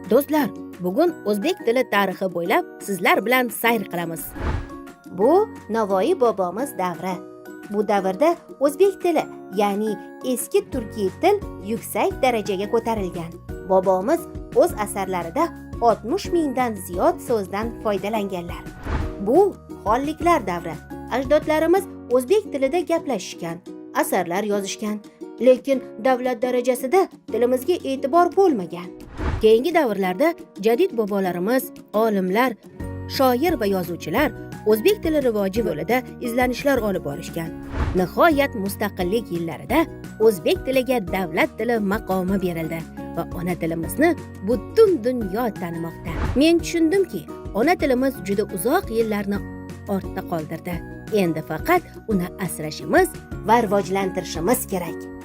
Do'stlar, bugun o'zbek tili tarixi bo'ylab sizlar bilan sayr qilamiz. Bu Navoiy bobomiz davri. Bu davrda o'zbek tili, ya'ni eski turkiy til yuksak darajaga ko'tarilgan. Bobomiz o'z asarlarida 60 mingdan ziyod so'zdan foydalanganlar. Bu xonliklar davri. Ajdodlarimiz o'zbek tilida gaplashishgan, asarlar yozishgan, lekin davlat darajasida tilimizga e'tibor bo'lmagan. Keyingi davrlarda jadid bobolarimiz, olimlar, shoir va yozuvchilar o'zbek tili rivoji yo'lida izlanishlar olib borishgan. Nihoyat mustaqillik yillarida o'zbek tiliga davlat tili maqomi berildi va ona tilimizni butun dunyo tanimoqda. Men tushundimki, ona tilimiz juda uzoq yillarni ortda qoldirdi. Endi faqat uni asrashimiz va rivojlantirishimiz kerak.